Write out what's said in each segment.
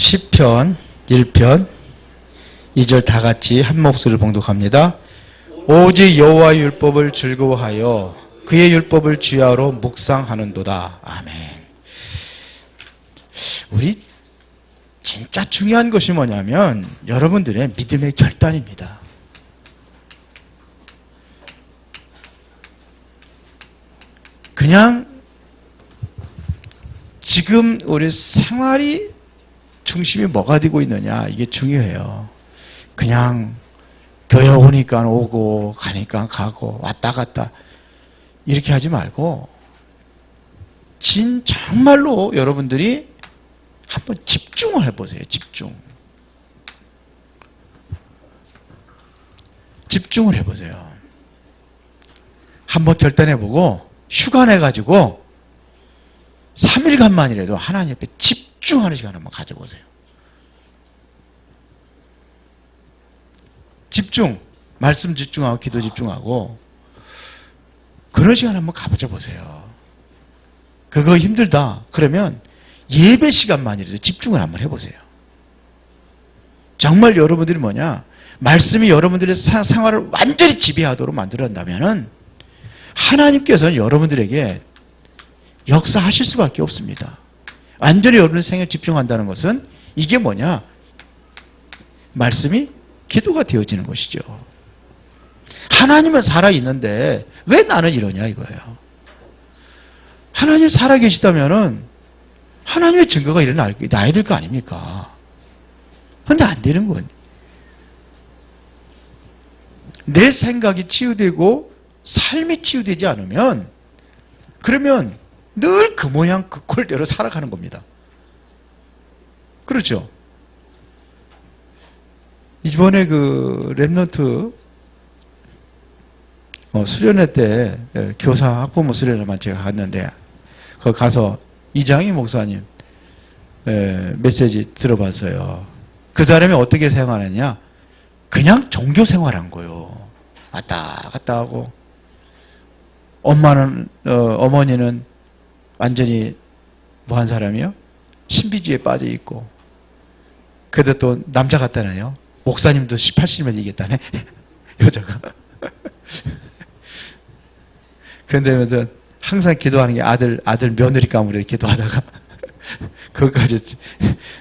시편 1편 2절 다 같이 한 목소리를 봉독합니다. 오직 여호와의 율법을 즐거워하여 그의 율법을 주야로 묵상하는도다. 아멘. 우리 진짜 중요한 것이 뭐냐면 여러분들의 믿음의 결단입니다. 그냥 지금 우리 생활이 중심이 뭐가 되고 있느냐, 이게 중요해요. 그냥 교회 오니까 오고 가니까 가고 왔다 갔다 이렇게 하지 말고 정말로 여러분들이 한번 집중을 해보세요. 집중을 해보세요. 한번 결단해보고 휴가 내가지고 3일간만이라도 하나님 앞에 집중하는 시간 한번 가져보세요. 말씀 집중하고 기도 집중하고 그런 시간 한번 가져보세요. 그거 힘들다 그러면 예배 시간만이라도 집중을 한번 해보세요. 정말 여러분들이 말씀이 여러분들의 생활을 완전히 지배하도록 만들어낸다면 하나님께서는 여러분들에게 역사하실 수밖에 없습니다. 완전히 여러분의 생애에 집중한다는 것은 이게 말씀이 기도가 되어지는 것이죠. 하나님은 살아있는데 왜 나는 이러냐 이거예요. 하나님 살아계시다면 하나님의 증거가 일어나야 될 거 아닙니까? 그런데 안 되는 거예요. 내 생각이 치유되고 삶이 치유되지 않으면 그러면 늘 그 모양 그 꼴대로 살아가는 겁니다. 그렇죠? 이번에 그 랩넌트 수련회 때 교사 학부모 수련회만 제가 갔는데 거기 가서 이장희 목사님 메시지 들어봤어요. 그 사람이 어떻게 생활하냐? 그냥 종교 생활한 거예요. 왔다 갔다 하고 어머니는 완전히 뭐 한 사람이요? 신비주의에 빠져 있고 그래도 또 남자 같다네요. 목사님도 80이면서 이겼다네. 여자가. 그런데면서 항상 기도하는 게 아들 며느리감으로 기도하다가 그것까지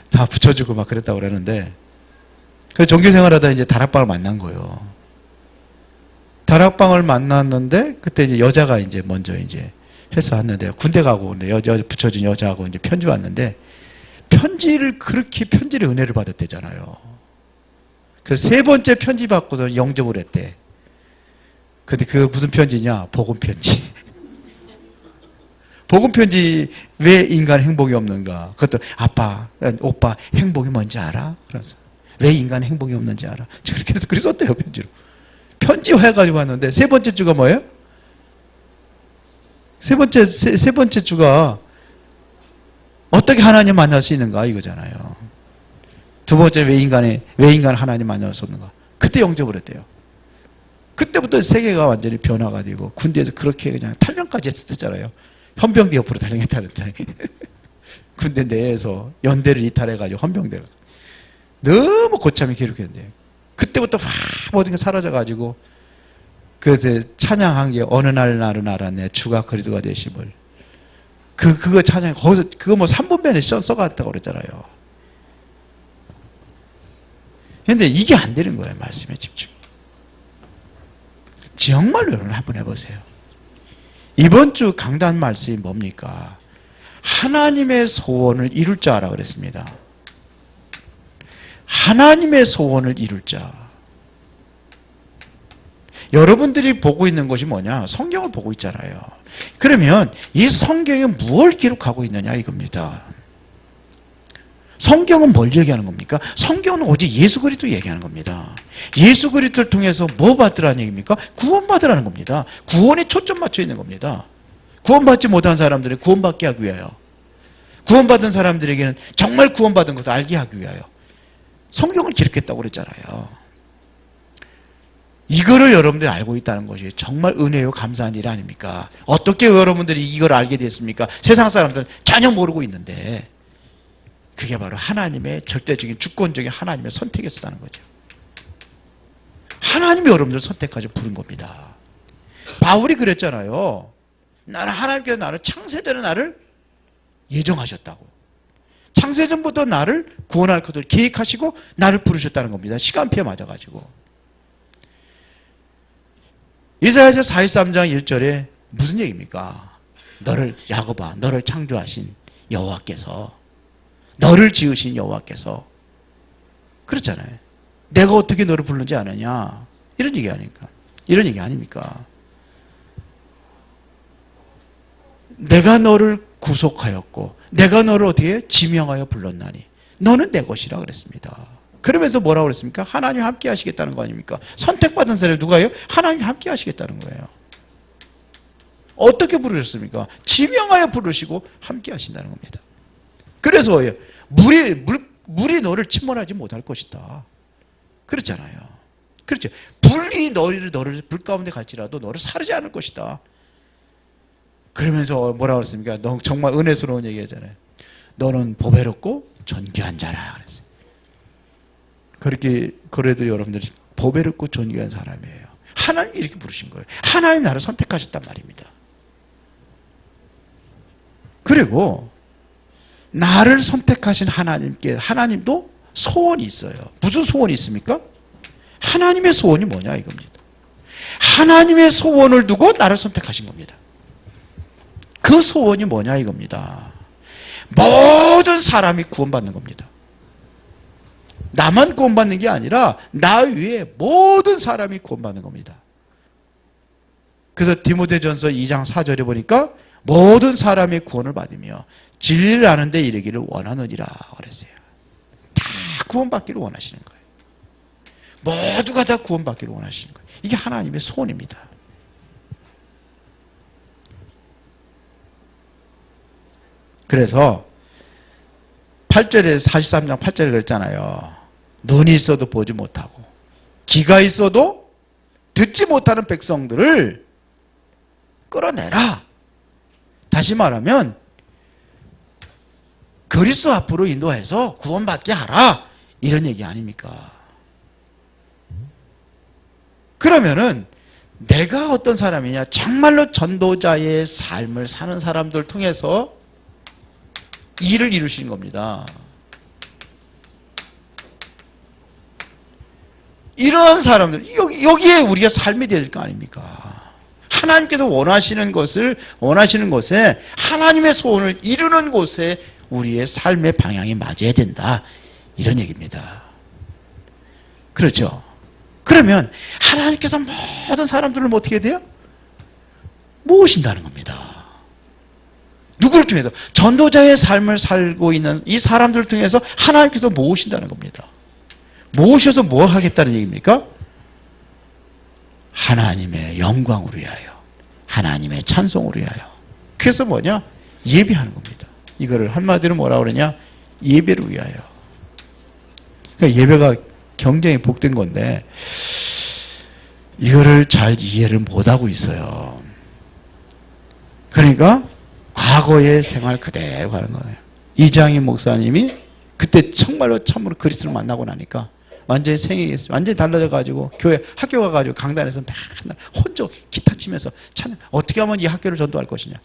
다 붙여주고 막 그랬다고 그러는데 그래서 종교생활하다 이제 다락방을 만난 거예요. 다락방을 만났는데 그때 이제 여자가 이제 먼저 이제 해서 왔는데 군대 가고 근데 여자 붙여준 여자하고 이제 편지 왔는데 편지를 은혜를 받았대잖아요. 그래서 세 번째 편지 받고서 영접을 했대. 근데 그 무슨 편지냐? 복음 편지. 복음 편지. 왜 인간 행복이 없는가? 그것도 오빠 행복이 뭔지 알아? 그래서 왜 인간 행복이 없는지 알아? 그렇게 해서 글을 썼대요. 편지로. 편지해가지고 왔는데 세 번째 주가 뭐예요? 세 번째 주가 어떻게 하나님 만날 수 있는가 이거잖아요. 두 번째 왜 인간 하나님 만날 수 없는가? 그때 영접을 했대요. 그때부터 세계가 완전히 변화가 되고 군대에서 그렇게 그냥 탈영까지 했었잖아요. 헌병대 옆으로 탈영했다는 군대 내에서 연대를 이탈해가지고 헌병대를 너무 고참이 괴롭혔는데 그때부터 막 모든 게 사라져가지고 그래서 찬양한 게 어느 날은 알았네 주가 그리스도가 되심을 그거 찬양 거기서 그거 3분면에 써갔다고 그랬잖아요. 근데 이게 안 되는 거예요. 말씀에 집중. 정말로 여러분 한번 해보세요. 이번 주 강단 말씀이 뭡니까? 하나님의 소원을 이룰 자라 그랬습니다. 하나님의 소원을 이룰 자. 여러분들이 보고 있는 것이 뭐냐? 성경을 보고 있잖아요. 그러면 이 성경에 무엇을 기록하고 있느냐 이겁니다. 성경은 뭘 얘기하는 겁니까? 성경은 오직 예수 그리스도 얘기하는 겁니다. 예수 그리스도를 통해서 뭐 받으라는 얘기입니까? 구원받으라는 겁니다. 구원에 초점 맞춰 있는 겁니다. 구원받지 못한 사람들은 구원받게 하기 위하여, 구원받은 사람들에게는 정말 구원받은 것을 알게 하기 위하여 성경을 기록했다고 그랬잖아요. 이거를 여러분들이 알고 있다는 것이 정말 은혜요 감사한 일 아닙니까? 어떻게 여러분들이 이걸 알게 됐습니까? 세상 사람들은 전혀 모르고 있는데 그게 바로 하나님의 절대적인 주권적인 하나님의 선택이었다는 거죠. 하나님이 여러분들 선택하셔 부른 겁니다. 바울이 그랬잖아요. 나는 하나님께서 나를 창세전에 나를 예정하셨다고. 창세전부터 나를 구원할 것을 계획하시고 나를 부르셨다는 겁니다. 시간표에 맞아가지고. 이사야서 43장 1절에 무슨 얘기입니까? 야곱아, 너를 창조하신 여호와께서, 너를 지으신 여호와께서, 그렇잖아요. 내가 어떻게 너를 부르지 않느냐, 이런 얘기 아닙니까? 이런 얘기 아닙니까? 내가 너를 구속하였고 내가 너를 어떻게 지명하여 불렀나니 너는 내 것이라 그랬습니다. 그러면서 뭐라고 그랬습니까? 하나님 함께 하시겠다는 거 아닙니까? 선택받은 사람이 누가요? 하나님 함께 하시겠다는 거예요. 어떻게 부르셨습니까? 지명하여 부르시고 함께 하신다는 겁니다. 그래서 물이 너를 침몰하지 못할 것이다. 그렇잖아요. 그렇죠. 불이 너를 불 가운데 갈지라도 너를 사르지 않을 것이다. 그러면서 뭐라고 그랬습니까? 너 정말 은혜스러운 얘기 하잖아요. 너는 보배롭고 존귀한 자라 그랬어요. 그래도 여러분들이 보배롭고 존귀한 사람이에요. 하나님이 이렇게 부르신 거예요. 하나님이 나를 선택하셨단 말입니다. 그리고 나를 선택하신 하나님도 소원이 있어요. 무슨 소원이 있습니까? 하나님의 소원이 뭐냐 이겁니다. 하나님의 소원을 두고 나를 선택하신 겁니다. 그 소원이 뭐냐 이겁니다. 모든 사람이 구원받는 겁니다. 나만 구원받는 게 아니라 나 위에 모든 사람이 구원받는 겁니다. 그래서 디모데전서 2장 4절에 보니까 모든 사람이 구원을 받으며 진리를 아는 데 이르기를 원하느니라 그랬어요. 다 구원받기를 원하시는 거예요. 모두가 다 구원받기를 원하시는 거예요. 이게 하나님의 소원입니다. 그래서 8절에 43장 8절에 그랬잖아요. 눈이 있어도 보지 못하고 귀가 있어도 듣지 못하는 백성들을 끌어내라. 다시 말하면 그리스도 앞으로 인도해서 구원받게 하라. 이런 얘기 아닙니까? 그러면은 내가 어떤 사람이냐? 정말로 전도자의 삶을 사는 사람들 통해서 일을 이루시는 겁니다. 이러한 사람들, 여기에 우리가 삶이 될 거 아닙니까? 하나님께서 원하시는 곳에 하나님의 소원을 이루는 곳에 우리의 삶의 방향이 맞아야 된다. 이런 얘기입니다. 그렇죠? 그러면 하나님께서 모든 사람들을 어떻게 돼요? 모으신다는 겁니다. 누구를 통해서? 전도자의 삶을 살고 있는 이 사람들을 통해서 하나님께서 모으신다는 겁니다. 모으셔서 뭐 하겠다는 얘기입니까? 하나님의 영광을 위하여, 하나님의 찬송을 위하여. 그래서 뭐냐? 예배하는 겁니다. 이거를 한마디로 뭐라고 그러냐? 예배를 위하여. 그러니까 예배가 굉장히 복된 건데 이거를 잘 이해를 못하고 있어요. 그러니까 과거의 생활 그대로 가는 거예요. 이장희 목사님이 그때 정말로 참으로 그리스도를 만나고 나니까 완전히 생각이 완전히 달라져가지고 학교 가가지고 강단에서 맨날 혼자 기타 치면서 찬양, 어떻게 하면 이 학교를 전도할 것이냐.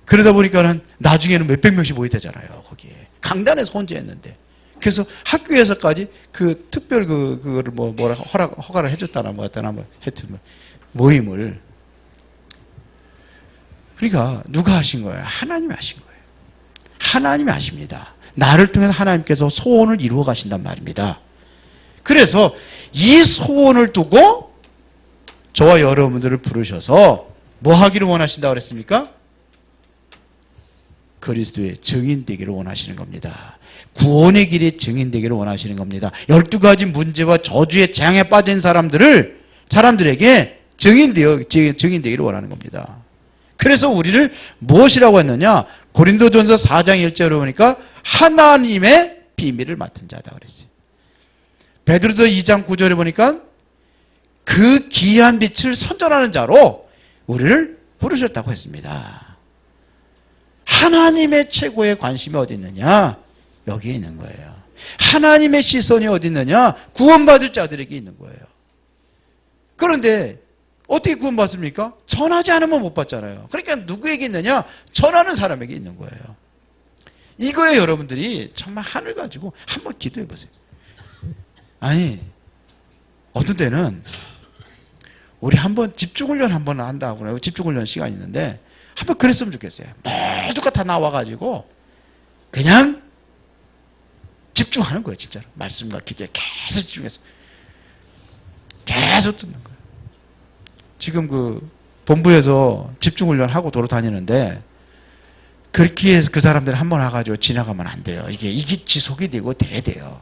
그러다 보니까는 나중에는 몇백 명씩 모이 되잖아요. 거기에 강단에서 혼자 했는데. 그래서 학교에서까지 그 특별 그거를 허가를 해줬다나 하여튼 모임을. 그러니까 누가 하신 거예요? 하나님이 하신 거예요. 하나님이 하십니다. 나를 통해서 하나님께서 소원을 이루어 가신단 말입니다. 그래서 이 소원을 두고 저와 여러분들을 부르셔서 뭐 하기를 원하신다고 그랬습니까? 그리스도의 증인되기를 원하시는 겁니다. 구원의 길이 증인되기를 원하시는 겁니다. 12가지 문제와 저주의 재앙에 빠진 사람들에게 증인되기를 원하는 겁니다. 그래서 우리를 무엇이라고 했느냐? 고린도전서 4장 1절에 보니까 하나님의 비밀을 맡은 자다 그랬어요. 베드로서 2장 9절에 보니까 그 귀한 빛을 선전하는 자로 우리를 부르셨다고 했습니다. 하나님의 최고의 관심이 어디 있느냐? 여기에 있는 거예요. 하나님의 시선이 어디 있느냐? 구원받을 자들에게 있는 거예요. 그런데 어떻게 구원받습니까? 전하지 않으면 못 받잖아요. 그러니까 누구에게 있느냐? 전하는 사람에게 있는 거예요. 이거에 여러분들이 정말 하늘 가지고 한번 기도해 보세요. 아니, 어떤 때는 우리 한번 집중훈련 한번 한다고 그래요. 집중훈련 시간이 있는데 한번 그랬으면 좋겠어요. 모두가 다 나와가지고 그냥 집중하는 거예요. 진짜로. 말씀과 기도에 계속 집중해서 계속 듣는 거예요. 지금 그 본부에서 집중훈련 하고 돌아다니는데 그렇게 해서 그 사람들이 한번 와가지고 지나가면 안 돼요. 이게 지속이 되고 돼야 돼요.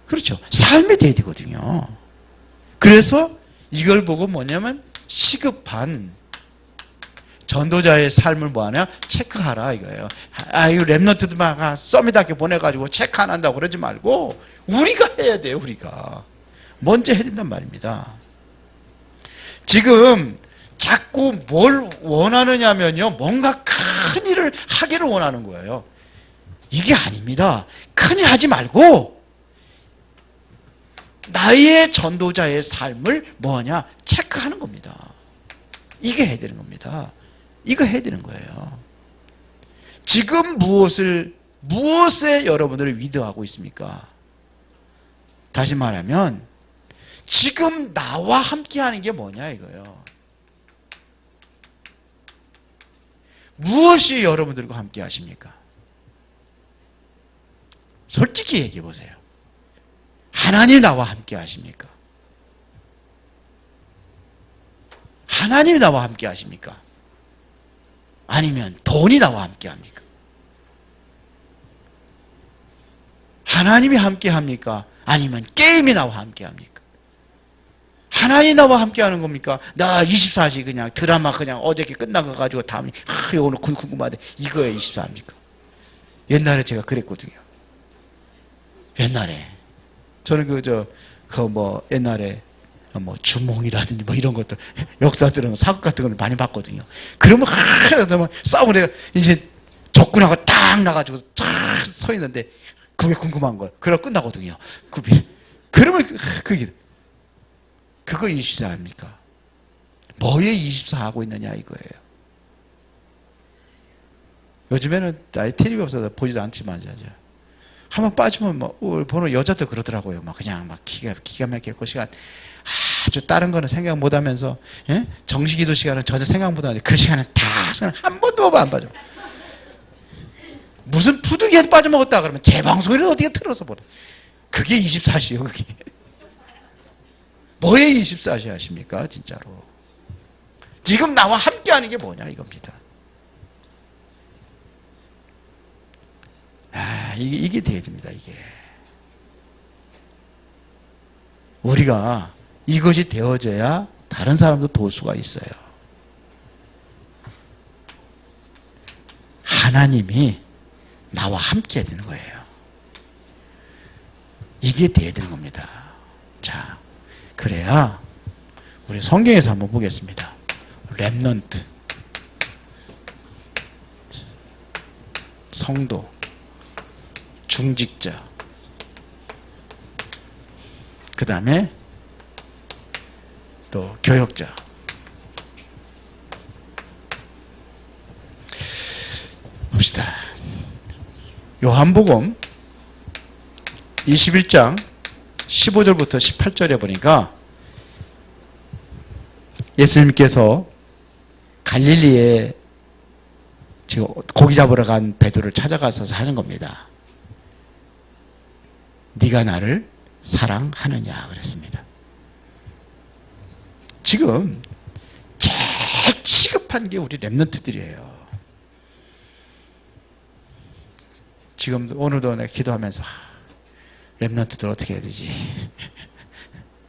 그렇죠. 삶에 돼야 되거든요. 그래서 이걸 보고 뭐냐면 시급한 전도자의 삶을 뭐하냐? 체크하라 이거예요. 이거 랩런트들만 서밋학교 보내가지고 체크 안 한다고 그러지 말고 우리가 해야 돼요. 우리가 먼저 해야 된단 말입니다. 지금 자꾸 뭘 원하느냐면요, 뭔가 큰 일을 하기를 원하는 거예요. 이게 아닙니다. 큰 일 하지 말고 나의 전도자의 삶을 뭐하냐? 체크하는 겁니다. 이게 해야 되는 겁니다. 이거 해야 되는 거예요. 지금 무엇에 여러분들을 위도하고 있습니까? 다시 말하면 지금 나와 함께 하는 게 뭐냐 이거예요. 무엇이 여러분들과 함께 하십니까? 솔직히 얘기해 보세요. 하나님이 나와 함께 하십니까? 하나님이 나와 함께 하십니까? 아니면 돈이 나와 함께 합니까? 하나님이 함께 합니까? 아니면 게임이 나와 함께 합니까? 하나님이 나와 함께 하는 겁니까? 나 24시 그냥 드라마 그냥 어저께 끝난 거 가지고 다음에 오늘 궁금하대. 이거에 24입니까? 옛날에 제가 그랬거든요. 옛날에 저는 옛날에 주몽이라든지 이런 것들 역사들은 사극 같은 걸 많이 봤거든요. 그러면 싸움을 해가 이제 적군하고 딱 나가지고 쫙 서 있는데 그게 궁금한 거예요. 그러고 끝나거든요. 그러면 그거 24입니까? 뭐에 24 하고 있느냐 이거예요. 요즘에는 나의 텔레비 없어서 보지도 않지만 한번 빠지면 보는 여자도 그러더라고요. 그냥 기가 막히고 시간 아주 다른 거는 생각 못 하면서, 예? 정식기도 시간은 전혀 생각 못 하는데 그 시간은 다 한 번도 안 빠져. 무슨 푸드기에 빠져먹었다 그러면 재방송이라도 어디에 틀어서 보래. 그게 24시요, 그게. 뭐에 24시 하십니까, 진짜로. 지금 나와 함께 하는 게 뭐냐, 이겁니다. 이게 돼야 됩니다, 이게. 우리가 이것이 되어져야 다른 사람도 도울 수가 있어요. 하나님이 나와 함께 해야 되는 거예요. 이게 돼야 되는 겁니다. 자, 그래야 우리 성경에서 한번 보겠습니다. 렘넌트, 성도, 중직자, 그 다음에 또 교역자. 봅시다. 요한복음 21장 15절부터 18절에 보니까 예수님께서 갈릴리에 지금 고기 잡으러 간 베드로를 찾아가서 하는 겁니다. 네가 나를 사랑하느냐 그랬습니다. 지금 제일 시급한 게 우리 렘넌트들이에요. 지금 오늘도 내가 기도하면서 렘넌트들 어떻게 해야 되지?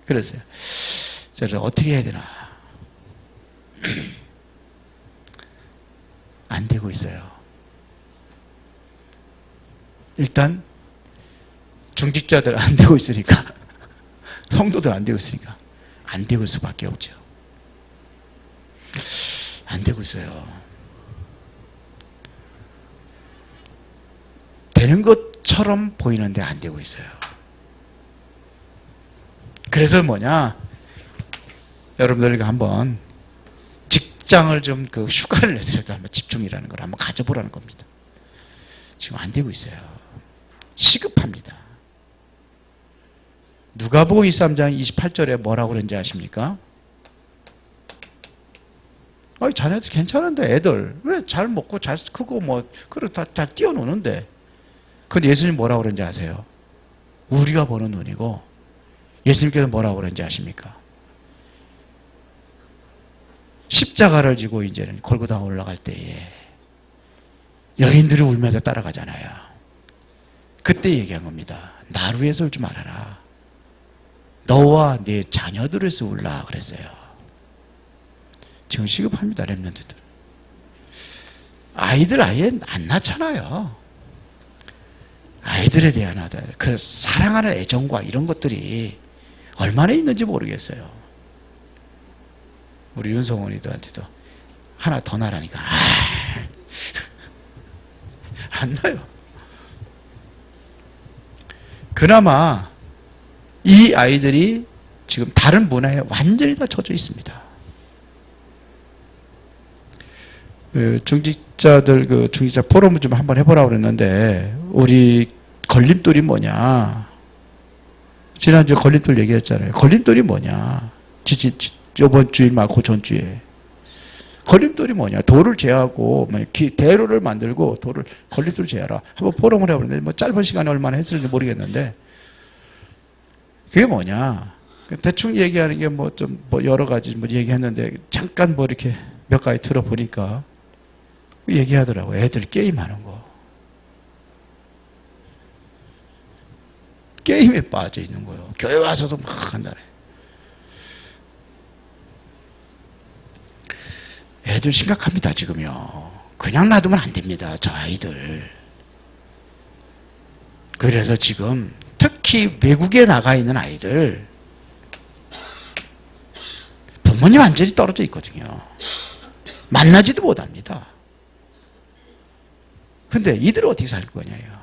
그랬어요. 저를 어떻게 해야 되나? 안 되고 있어요. 일단 중직자들 안 되고 있으니까, 성도들 안 되고 있으니까 안 되고 있을 수밖에 없죠. 안 되고 있어요. 되는 것처럼 보이는데 안 되고 있어요. 그래서 뭐냐, 여러분들과 한번 직장을 좀 휴가를 내서라도 한번 집중이라는 걸 한번 가져보라는 겁니다. 지금 안 되고 있어요. 시급합니다. 누가복음 23장 28절에 뭐라고 그런지 아십니까? 자네들 괜찮은데 애들 왜 잘 먹고 잘 크고 뭐 그래 잘 뛰어노는데. 근데 예수님 뭐라고 그런지 아세요? 우리가 보는 눈이고 예수님께서 뭐라고 그런지 아십니까? 십자가를 지고 이제는 골고다 올라갈 때에 여인들이 울면서 따라가잖아요. 그때 얘기한 겁니다. 나를 위해서 울지 말아라. 너와 네 자녀들을 위해서 울라 그랬어요. 지금 시급합니다. 렘넌트들. 아이들 아예 안 낳잖아요. 아이들에 대한 그 사랑하는 애정과 이런 것들이 얼마나 있는지 모르겠어요. 우리 윤성원이들한테도 하나 더 낳으라니까 안 나요. 그나마 이 아이들이 지금 다른 문화에 완전히 다 젖어 있습니다. 중직자들 중직자 포럼을 좀 한번 해보라고 그랬는데 우리 걸림돌이 뭐냐, 지난주에 걸림돌 얘기했잖아요. 걸림돌이 뭐냐, 이번 주일 말고 전주에 걸림돌이 뭐냐, 돌을 제하고 대로를 만들고 돌을 걸림돌을 제하라 한번 포럼을 해보는데 뭐 짧은 시간에 얼마나 했을지 모르겠는데 그게 뭐냐, 대충 얘기하는 게 뭐 좀 여러 가지 얘기했는데 잠깐 이렇게 몇 가지 들어보니까 얘기하더라고. 애들 게임하는 거, 게임에 빠져 있는 거예요. 교회 와서도 막 한다네. 애들 심각합니다 지금요. 그냥 놔두면 안 됩니다 저 아이들. 그래서 지금 특히 외국에 나가 있는 아이들 부모님 완전히 떨어져 있거든요. 만나지도 못합니다. 근데 이들은 어떻게 살 거냐요.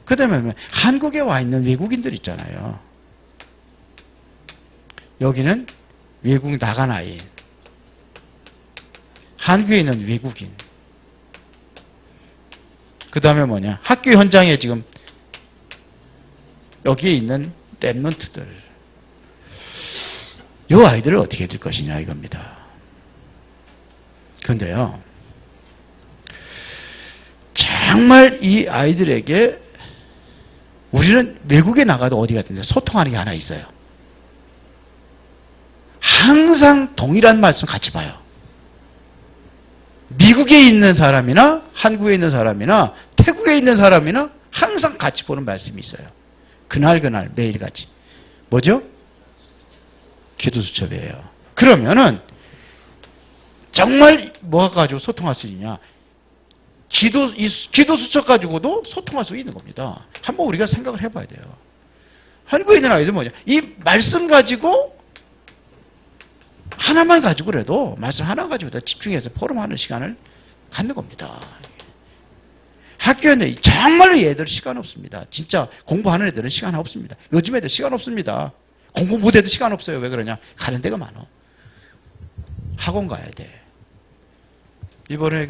그 다음에 한국에 와 있는 외국인들 있잖아요. 여기는 외국 나간 아이, 한국에 있는 외국인, 그 다음에 뭐냐, 학교 현장에 지금 여기에 있는 렘넌트들, 이 아이들을 어떻게 될 것이냐 이겁니다. 그런데요, 정말 이 아이들에게 우리는 외국에 나가도 어디 갔든지 소통하는 게 하나 있어요. 항상 동일한 말씀 같이 봐요. 미국에 있는 사람이나 한국에 있는 사람이나 태국에 있는 사람이나 항상 같이 보는 말씀이 있어요. 그날 매일같이. 뭐죠? 기도수첩이에요. 그러면은 정말 뭐 가지고 소통할 수 있냐? 기도수첩 가지고도 소통할 수 있는 겁니다. 한번 우리가 생각을 해봐야 돼요. 한국에 있는 아이들 뭐냐? 이 말씀 가지고 하나만 가지고라도 말씀 하나 가지고 집중해서 포럼하는 시간을 갖는 겁니다. 학교에 정말로 얘들 시간 없습니다. 진짜 공부하는 애들은 시간 없습니다. 요즘 애들 시간 없습니다. 공부 못해도 시간 없어요. 왜 그러냐? 가는 데가 많아. 학원 가야 돼. 이번에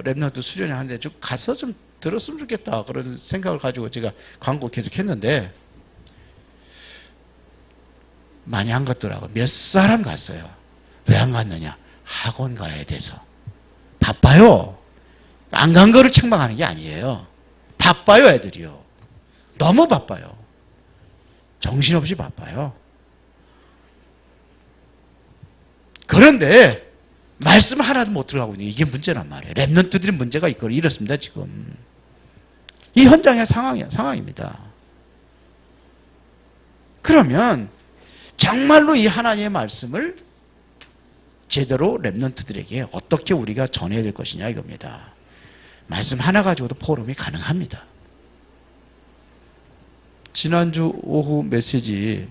렘넌트 수련회 하는데 좀 가서 좀 들었으면 좋겠다 그런 생각을 가지고 제가 광고 계속 했는데 많이 안 갔더라고. 몇 사람 갔어요. 왜 안 갔느냐? 학원 가야 돼서. 바빠요. 안 간 거를 책망하는 게 아니에요. 바빠요, 애들이요. 너무 바빠요. 정신없이 바빠요. 그런데 말씀 하나도 못 들어가고 있는 이게 문제란 말이에요. 렘넌트들이 문제가 있고 이렇습니다 지금. 이 현장의 상황입니다. 그러면 정말로 이 하나님의 말씀을 제대로 렘넌트들에게 어떻게 우리가 전해야 될 것이냐 이겁니다. 말씀 하나 가지고도 포럼이 가능합니다. 지난주 오후 메시지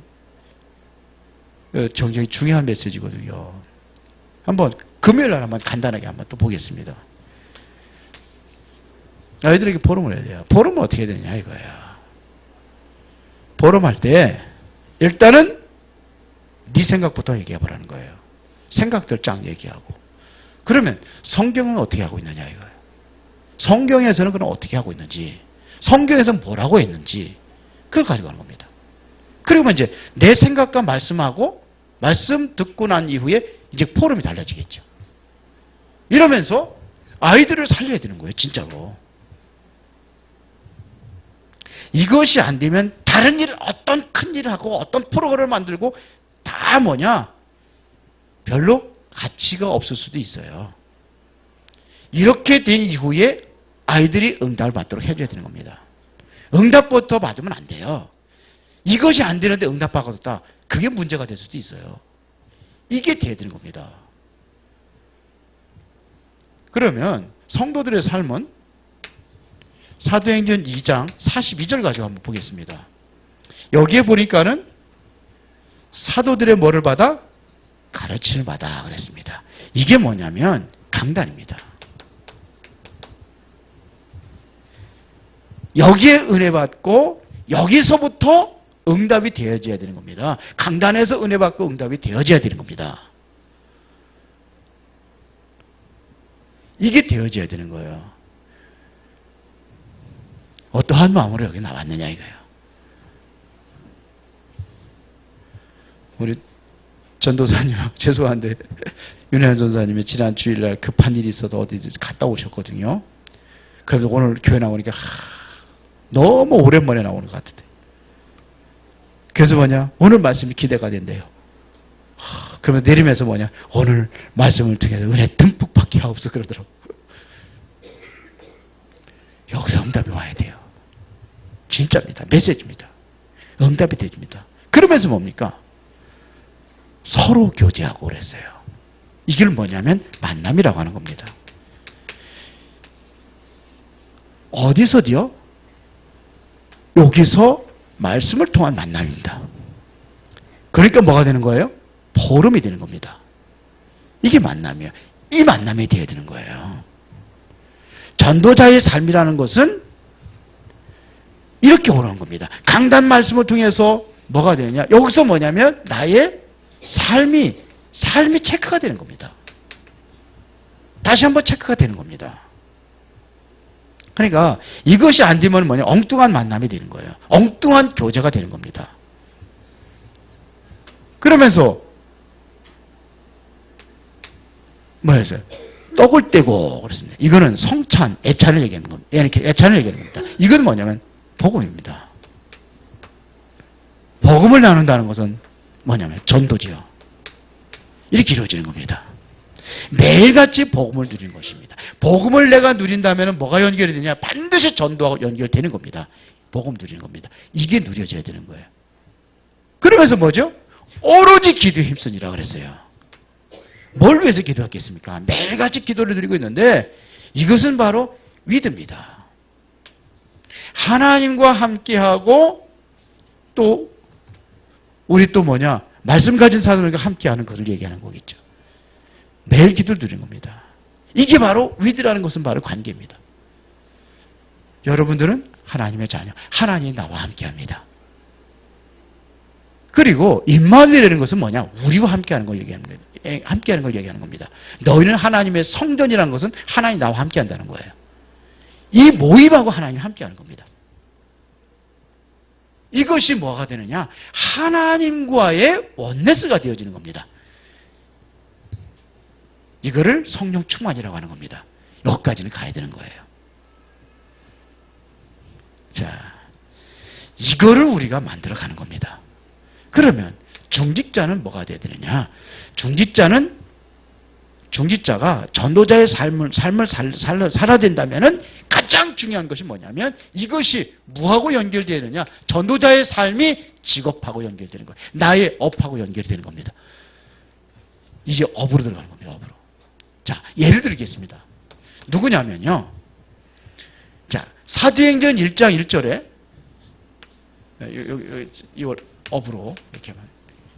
굉장히 중요한 메시지거든요. 한번 금요일 날 한번 간단하게 한번 또 보겠습니다. 아이들에게 보름을 해야 돼요. 보름은 어떻게 해야 되냐 이거야. 보름할 때 일단은 네 생각부터 얘기해보라는 거예요. 생각들 쫙 얘기하고. 그러면 성경은 어떻게 하고 있느냐 이거예요. 성경에서는 그럼 어떻게 하고 있는지, 성경에서 뭐라고 했는지 그걸 가지고 가는 겁니다. 그리고 이제 내 생각과 말씀하고 말씀 듣고 난 이후에 이제 포럼이 달라지겠죠. 이러면서 아이들을 살려야 되는 거예요. 진짜로. 이것이 안 되면 다른 일, 어떤 큰 일을 하고 어떤 프로그램을 만들고 다 뭐냐? 별로 가치가 없을 수도 있어요. 이렇게 된 이후에 아이들이 응답을 받도록 해줘야 되는 겁니다. 응답부터 받으면 안 돼요. 이것이 안 되는데 응답받았다. 그게 문제가 될 수도 있어요. 이게 돼야 되는 겁니다. 그러면 성도들의 삶은 사도행전 2장 42절 가지고 한번 보겠습니다. 여기에 보니까는 사도들의 뭐를 받아? 가르침을 받아 그랬습니다. 이게 뭐냐면 강단입니다. 여기에 은혜 받고 여기서부터 응답이 되어져야 되는 겁니다. 강단에서 은혜 받고 응답이 되어져야 되는 겁니다. 이게 되어져야 되는 거예요. 어떠한 마음으로 여기 나왔느냐 이거예요. 우리 전도사님, 죄송한데 윤혜연 전도사님이 지난 주일날 급한 일이 있어서 어디 갔다 오셨거든요. 그래서 오늘 교회 나오니까 너무 오랜만에 나오는 것 같은데. 그래서 뭐냐? 오늘 말씀이 기대가 된대요. 그러면 내리면서 뭐냐? 오늘 말씀을 통해서 은혜 듬뿍 받게 하옵소서 그러더라고. 여기서 응답이 와야 돼요. 진짜입니다. 메시지입니다. 응답이 됩니다. 그러면서 뭡니까? 서로 교제하고 그랬어요. 이게 뭐냐면 만남이라고 하는 겁니다. 어디서요? 여기서 말씀을 통한 만남입니다. 그러니까 뭐가 되는 거예요? 보름이 되는 겁니다. 이게 만남이에요. 이 만남이 되어야 되는 거예요. 전도자의 삶이라는 것은 이렇게 오는 겁니다. 강단 말씀을 통해서 뭐가 되느냐? 여기서 뭐냐면 나의 삶이 체크가 되는 겁니다. 다시 한번 체크가 되는 겁니다. 그러니까 이것이 안 되면 뭐냐? 엉뚱한 만남이 되는 거예요. 엉뚱한 교제가 되는 겁니다. 그러면서 뭐였어요? 떡을 떼고 그랬습니다. 이거는 성찬, 애찬을 얘기하는 겁니다. 애찬을 얘기하는 겁니다. 이건 뭐냐면 복음입니다. 복음을 나눈다는 것은 뭐냐면 전도지요. 이렇게 이루어지는 겁니다. 매일같이 복음을 누리는 것입니다. 복음을 내가 누린다면 뭐가 연결이 되냐? 반드시 전도하고 연결되는 겁니다. 복음 누리는 겁니다. 이게 누려져야 되는 거예요. 그러면서 뭐죠? 오로지 기도에 힘쓰니라 그랬어요. 뭘 위해서 기도했겠습니까? 매일같이 기도를 드리고 있는데 이것은 바로 위드입니다. 하나님과 함께하고 또 우리 또 뭐냐? 말씀 가진 사람들과 함께하는 것을 얘기하는 거겠죠. 매일 기도를 드리는 겁니다. 이게 바로 위드라는 것은 바로 관계입니다. 여러분들은 하나님의 자녀, 하나님이 나와 함께합니다. 그리고 임마누엘이라는 것은 뭐냐? 우리와 함께하는 걸 얘기하는 거예요. 함께하는 걸 얘기하는 겁니다. 너희는 하나님의 성전이라는 것은 하나님이 나와 함께한다는 거예요. 이 모임하고 하나님이 함께하는 겁니다. 이것이 뭐가 되느냐? 하나님과의 원네스가 되어지는 겁니다. 이거를 성령 충만이라고 하는 겁니다. 여기까지는 가야 되는 거예요. 자, 이거를 우리가 만들어가는 겁니다. 그러면 중직자는 뭐가 돼야 되느냐? 중직자가 전도자의 삶을 살아야 된다면 가장 중요한 것이 뭐냐면 이것이 뭐하고 연결되어야 되느냐? 전도자의 삶이 직업하고 연결되는 거예요. 나의 업하고 연결이 되는 겁니다. 이제 업으로 들어가는 겁니다. 업으로. 자, 예를 들겠습니다. 누구냐면요. 자, 사도행전 1장 1절에 이걸 업으로 이렇게 하면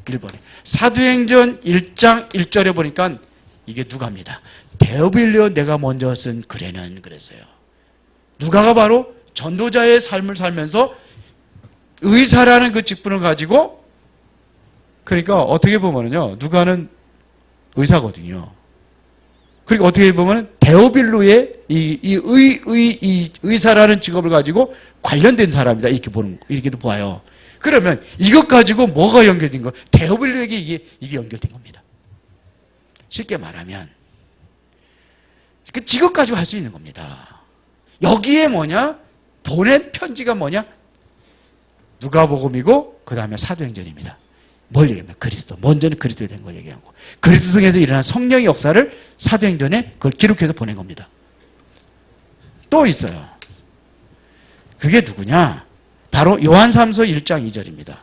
1번에 사도행전 1장 1절에 보니까 이게 누가입니다. 데오빌리오 내가 먼저 쓴 글에는 그랬어요. 누가가 바로 전도자의 삶을 살면서 의사라는 그 직분을 가지고, 그러니까 어떻게 보면요, 누가는 의사거든요. 그리고 어떻게 보면 데오빌로의 이 의사라는 직업을 가지고 관련된 사람이다, 이렇게도 봐요. 그러면 이것 가지고 뭐가 연결된 거? 데오빌로에게 이게 연결된 겁니다. 쉽게 말하면 그 직업 가지고 할 수 있는 겁니다. 여기에 뭐냐? 보낸 편지가 뭐냐? 누가복음이고 그 다음에 사도행전입니다. 뭘 얘기하면 그리스도. 먼저는 그리스도에 대한 걸 얘기하고, 그리스도 통해서 일어난 성령의 역사를 사도행전에 그걸 기록해서 보낸 겁니다. 또 있어요. 그게 누구냐? 바로 요한삼서 1장 2절입니다.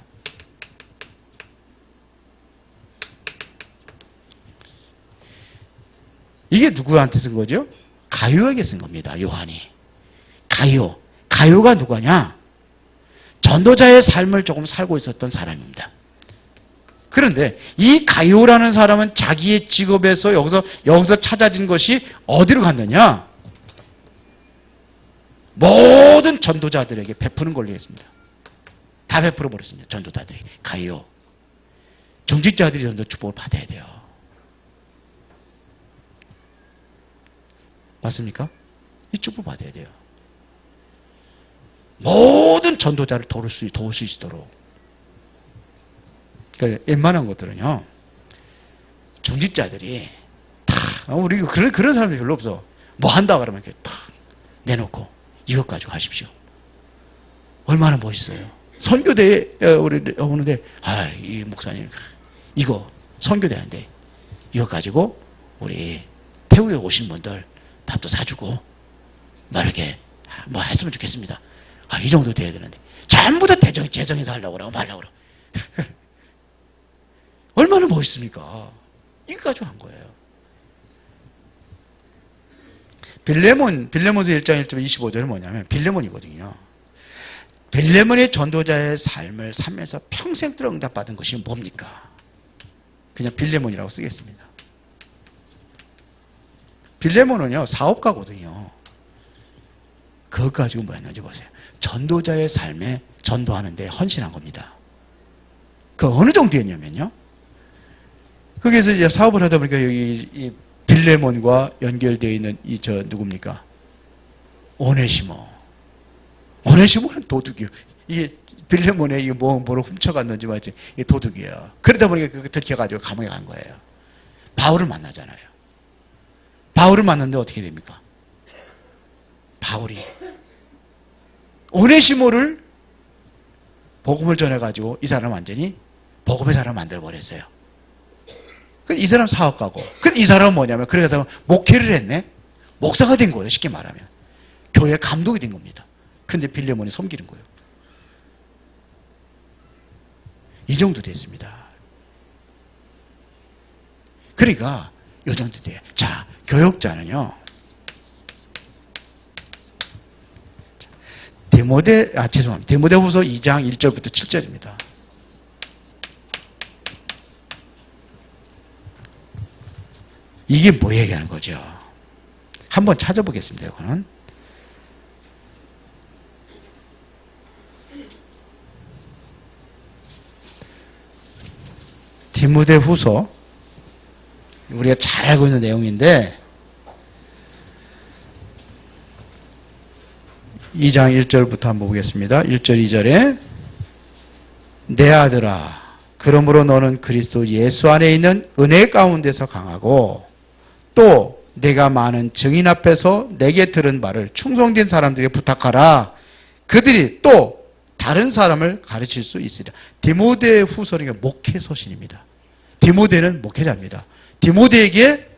이게 누구한테 쓴 거죠? 가요에게 쓴 겁니다. 요한이. 가요가 누구냐? 전도자의 삶을 조금 살고 있었던 사람입니다. 그런데 이 가요라는 사람은 자기의 직업에서 여기서 찾아진 것이 어디로 갔느냐? 모든 전도자들에게 베푸는 걸로 했습니다. 다 베풀어 버렸습니다. 전도자들이. 가요. 중직자들이 전도 축복을 받아야 돼요. 맞습니까? 이 축복 받아야 돼요. 모든 전도자를 도울 수 있도록. 그러니까 웬만한 것들은요, 중직자들이 다, 우리 그런 사람들이 별로 없어. 뭐 한다 그러면 이렇게 탁 내놓고 이것 가지고 하십시오. 얼마나 멋있어요. 선교대에 우리 오는데, 이 목사님 이거 선교대인데 이거 가지고 우리 태국에 오신 분들 밥도 사주고 막 이렇게 뭐 했으면 좋겠습니다. 이 정도 돼야 되는데 전부 다 재정에서 하려고 그러고 말려고 그러고. 얼마나 멋있습니까? 이거 가지고 한 거예요. 빌레몬서 1장 1절 25절은 뭐냐면 빌레몬이거든요. 빌레몬의 전도자의 삶을 살면서 평생 동안 응답받은 것이 뭡니까? 그냥 빌레몬이라고 쓰겠습니다. 빌레몬은요, 사업가거든요. 그거 가지고 뭐 했는지 보세요. 전도자의 삶에 전도하는데 헌신한 겁니다. 그 어느 정도 했냐면요, 거기에서 이제 사업을 하다 보니까 여기 이 빌레몬과 연결되어 있는 누굽니까? 오네시모는 도둑이요. 이게 빌레몬에 이게 뭐를 훔쳐갔는지 말이지, 이게 도둑이에요. 그러다 보니까 그거 들켜가지고 감옥에 간 거예요. 바울을 만나잖아요. 바울을 만났는데 어떻게 됩니까? 바울이 오네시모를 복음을 전해가지고 이 사람 완전히 복음의 사람 만들어버렸어요. 이 사람 사업가고. 근데 이 사람은 뭐냐면, 그러다 목회를 했네? 목사가 된 거예요, 쉽게 말하면. 교회 감독이 된 겁니다. 근데 빌레몬이 섬기는 거예요. 이 정도 됐습니다. 그러니까 이 정도 돼요. 자, 교역자는요, 디모데후서 2장 1절부터 7절입니다. 이게 뭐 얘기하는 거죠? 한번 찾아보겠습니다. 이거는 디모데후서, 우리가 잘 알고 있는 내용인데 2장 1절부터 한번 보겠습니다. 1절 2절에 내 아들아, 그러므로 너는 그리스도 예수 안에 있는 은혜 가운데서 강하고, 또 내가 많은 증인 앞에서 내게 들은 말을 충성된 사람들에게 부탁하라. 그들이 또 다른 사람을 가르칠 수 있으리라. 디모데후서는 목회 서신입니다. 디모데는 목회자입니다. 디모데에게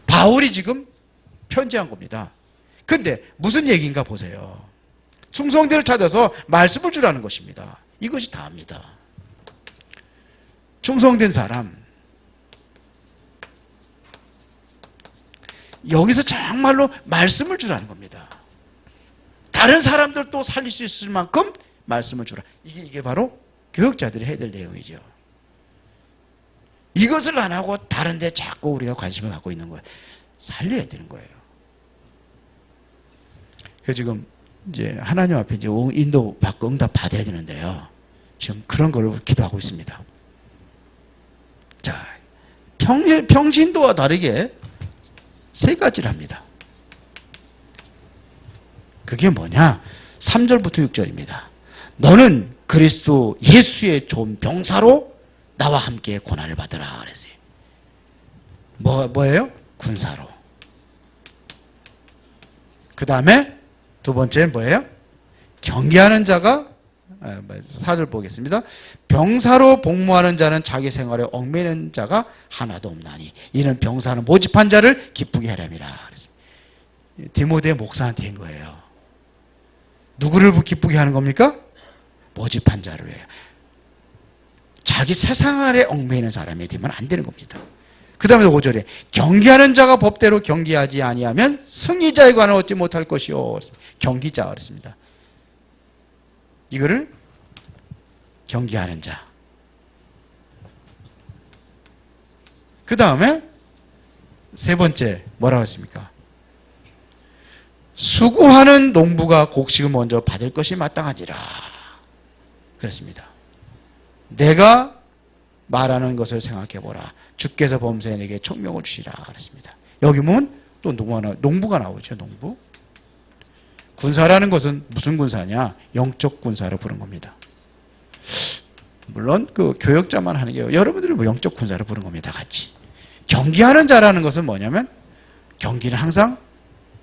바울이 지금 편지한 겁니다. 근데 무슨 얘기인가 보세요. 충성대를 찾아서 말씀을 주라는 것입니다. 이것이 다입니다. 충성된 사람, 여기서 정말로 말씀을 주라는 겁니다. 다른 사람들도 살릴 수 있을 만큼 말씀을 주라. 이게 바로 교육자들이 해야 될 내용이죠. 이것을 안 하고 다른 데 자꾸 우리가 관심을 갖고 있는 거예요. 살려야 되는 거예요. 그 지금 이제 하나님 앞에 이제 인도 받고 응답 받아야 되는데요. 지금 그런 걸 기도하고 있습니다. 자, 평신도와 다르게 세 가지를 합니다. 그게 뭐냐? 3절부터 6절입니다. 너는 그리스도 예수의 좋은 병사로 나와 함께 고난을 받으라 그랬어요. 뭐예요? 군사로. 그 다음에 두 번째는 뭐예요? 경계하는 자가 4절 보겠습니다. 병사로 복무하는 자는 자기 생활에 얽매이는 자가 하나도 없나니 이는 병사는 모집한 자를 기쁘게 하렴이라 그랬습니다. 디모데 목사한테 한 거예요. 누구를 기쁘게 하는 겁니까? 모집한 자를 해요. 자기 세상에 얽매이는 사람이 되면 안 되는 겁니다. 그 다음에 5절에 경계하는 자가 법대로 경계하지 아니하면 승리자에 관한 얻지 못할 것이요. 경기자 그랬습니다. 이거를 경계하는 자. 그 다음에 세 번째 뭐라고 했습니까? 수고하는 농부가 곡식을 먼저 받을 것이 마땅하니라 그랬습니다. 내가 말하는 것을 생각해보라. 주께서 범사에 내게 총명을 주시라 그랬습니다. 여기 보면 또 농부가 나오죠. 농부. 군사라는 것은 무슨 군사냐? 영적 군사로 부른 겁니다. 물론 그 교역자만 하는 게 여러분들은 뭐 영적 군사로 부른 겁니다. 같이. 경기하는 자라는 것은 뭐냐면 경기는 항상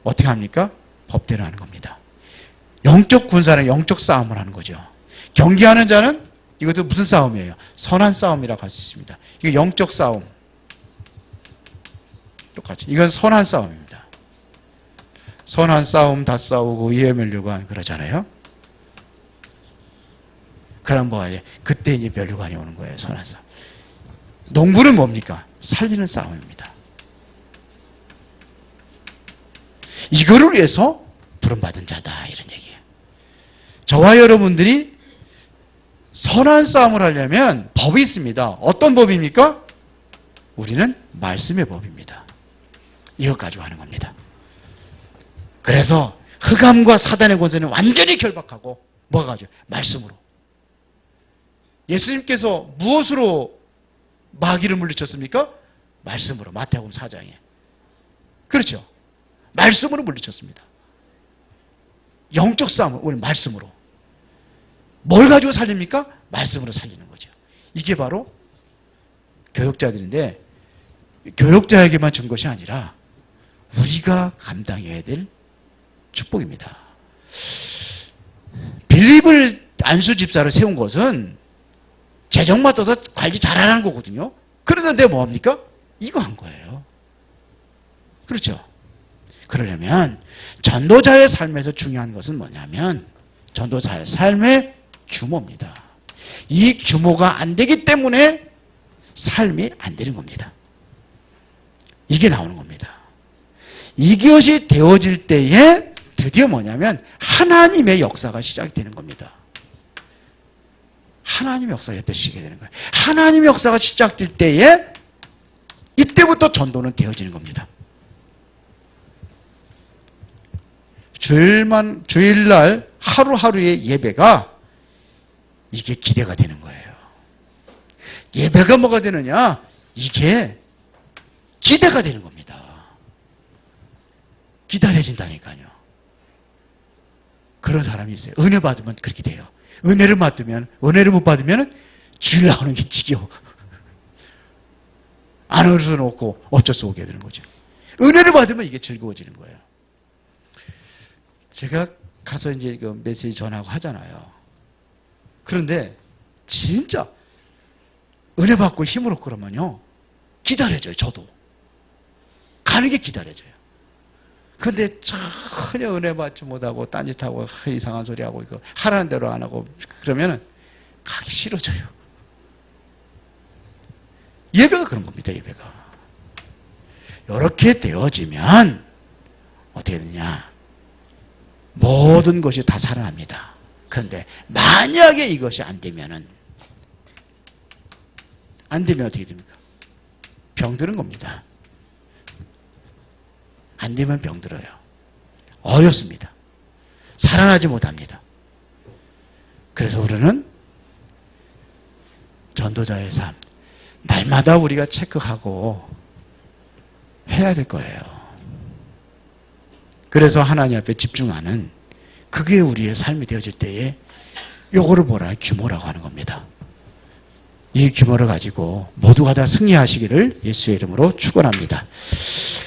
어떻게 합니까? 법대로 하는 겁니다. 영적 군사는 영적 싸움을 하는 거죠. 경기하는 자는 이것도 무슨 싸움이에요? 선한 싸움이라고 할 수 있습니다. 이거 영적 싸움. 똑같이. 이건 선한 싸움입니다. 선한 싸움 다 싸우고 이에 면류관 그러잖아요. 그럼 뭐예요? 그때 이제 면류관이 오는 거예요. 선한 싸움. 농부는 뭡니까? 살리는 싸움입니다. 이거를 위해서 부름받은 자다 이런 얘기예요. 저와 여러분들이 선한 싸움을 하려면 법이 있습니다. 어떤 법입니까? 우리는 말씀의 법입니다. 이것 가지고 하는 겁니다. 그래서 흑암과 사단의 권세는 완전히 결박하고 뭐가 가지고? 말씀으로. 예수님께서 무엇으로 마귀를 물리쳤습니까? 말씀으로. 마태복음 4장에. 그렇죠. 말씀으로 물리쳤습니다. 영적 싸움을 우리 말씀으로. 뭘 가지고 살립니까? 말씀으로 살리는 거죠. 이게 바로 교역자들인데 교역자에게만 준 것이 아니라 우리가 감당해야 될 축복입니다. 빌립을 안수 집사를 세운 것은 재정 맡아서 관리 잘하라는 거거든요. 그런데 뭐합니까? 이거 한 거예요. 그렇죠. 그러려면 전도자의 삶에서 중요한 것은 뭐냐면 전도자의 삶의 규모입니다. 이 규모가 안 되기 때문에 삶이 안 되는 겁니다. 이게 나오는 겁니다. 이것이 되어질 때에 드디어 뭐냐면 하나님의 역사가 시작되는 겁니다. 하나님의 역사가 이때 시작이 되는 거예요. 하나님의 역사가 시작될 때에 이때부터 전도는 되어지는 겁니다. 주일날 하루하루의 예배가 이게 기대가 되는 거예요. 예배가 뭐가 되느냐? 이게 기대가 되는 겁니다. 기다려진다니까요. 그런 사람이 있어요. 은혜 받으면 그렇게 돼요. 은혜를 못 받으면 주일 나오는 게 지겨워. 안 올 수는 없고 어쩔 수 없게 되는 거죠. 은혜를 받으면 이게 즐거워지는 거예요. 제가 가서 이제 그 메시지 전하고 하잖아요. 그런데 진짜 은혜 받고 힘을 얻고 그러면요. 기다려져요. 저도. 가는 게 기다려져요. 근데 전혀 은혜 받지 못하고 딴짓하고 이상한 소리 하고 이거 하라는 대로 안 하고 그러면은 가기 싫어져요. 예배가 그런 겁니다. 예배가. 이렇게 되어지면 어떻게 되냐? 모든 것이 다 살아납니다. 그런데 만약에 이것이 안 되면 어떻게 됩니까? 병드는 겁니다. 안 되면 병들어요. 어렵습니다. 살아나지 못합니다. 그래서 우리는 전도자의 삶, 날마다 우리가 체크하고 해야 될 거예요. 그래서 하나님 앞에 집중하는, 그게 우리의 삶이 되어질 때에 요거를 뭐라, 규모라고 하는 겁니다. 이 규모를 가지고 모두가 다 승리하시기를 예수의 이름으로 축원합니다.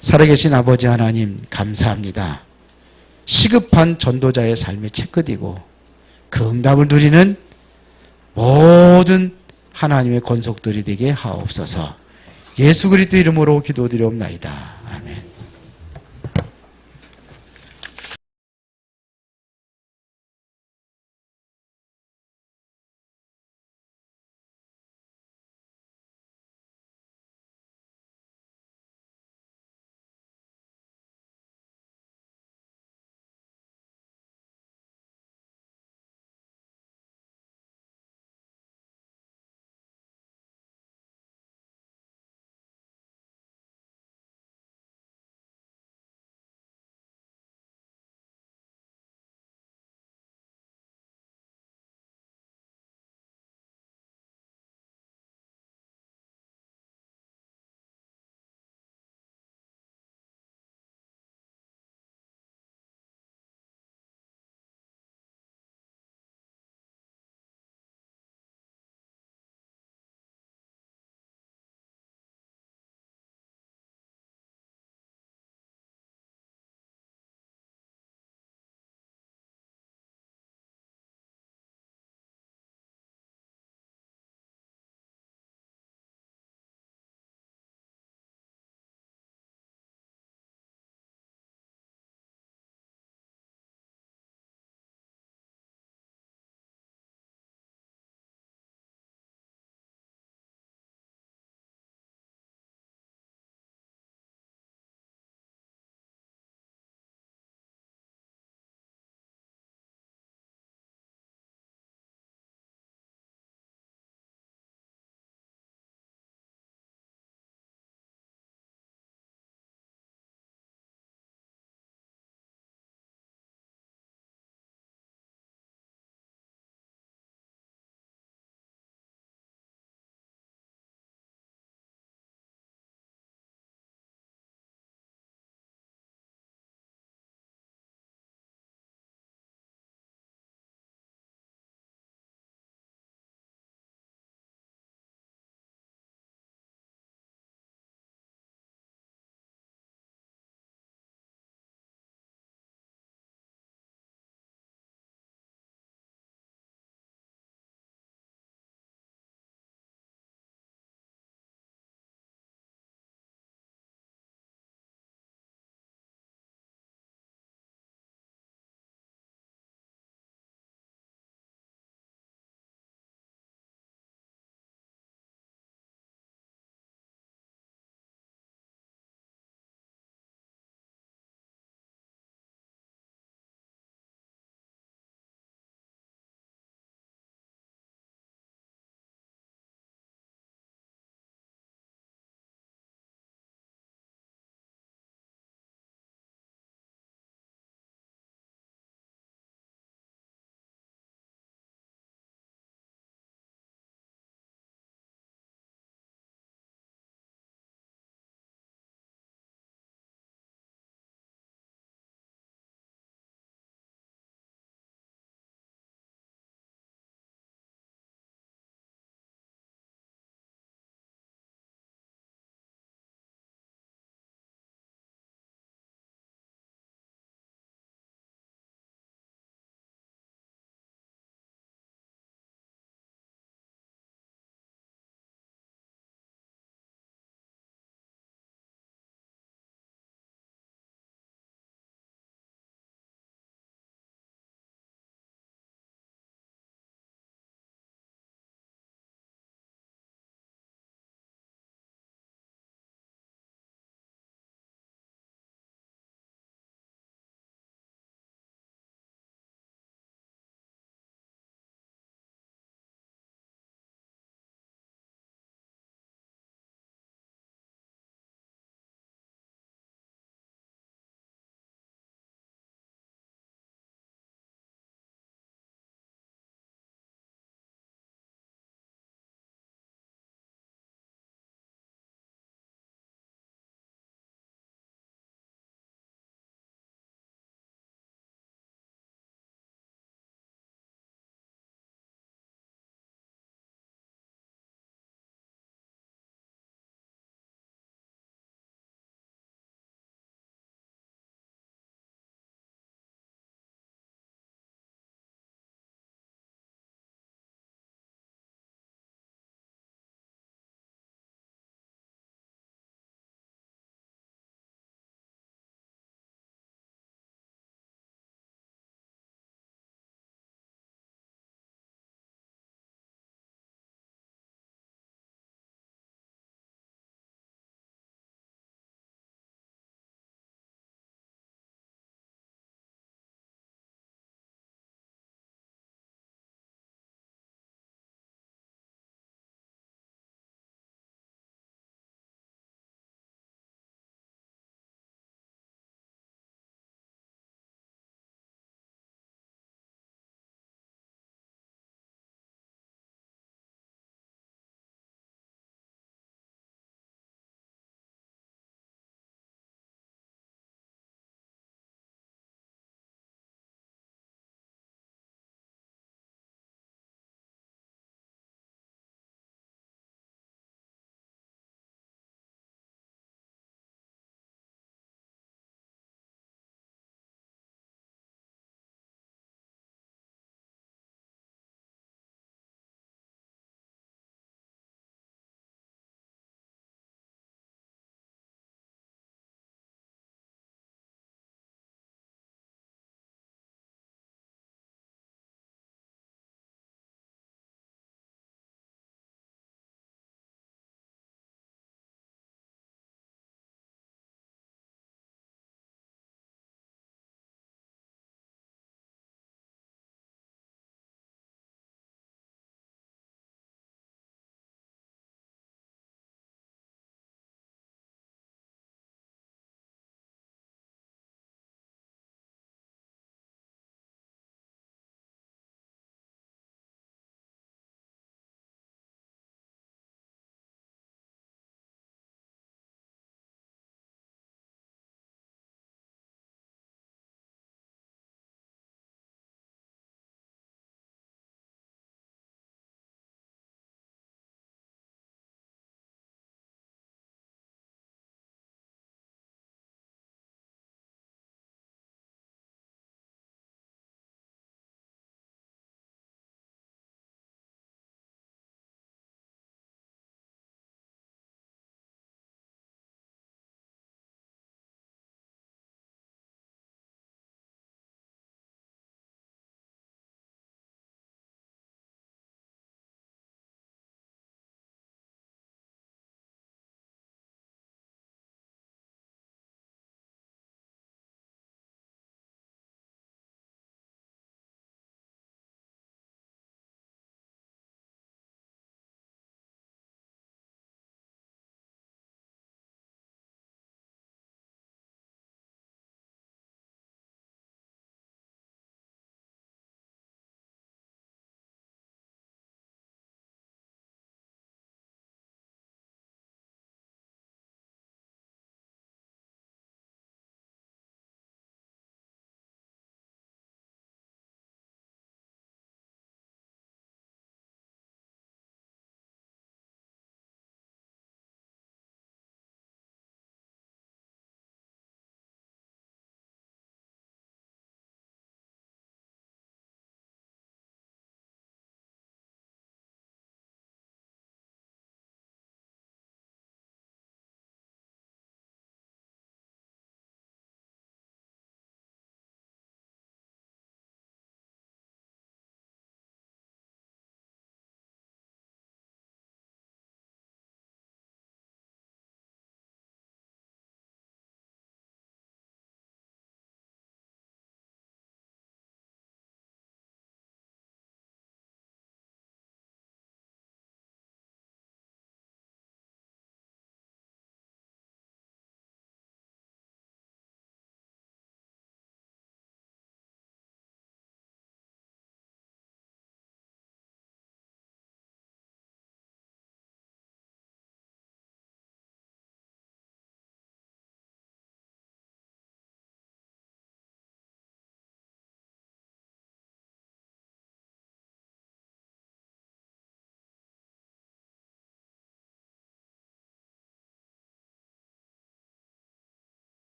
살아계신 아버지 하나님 감사합니다. 시급한 전도자의 삶에 체크되고 그 응답을 누리는 모든 하나님의 권속들이 되게 하옵소서. 예수 그리스도 이름으로 기도드리옵나이다. 아멘.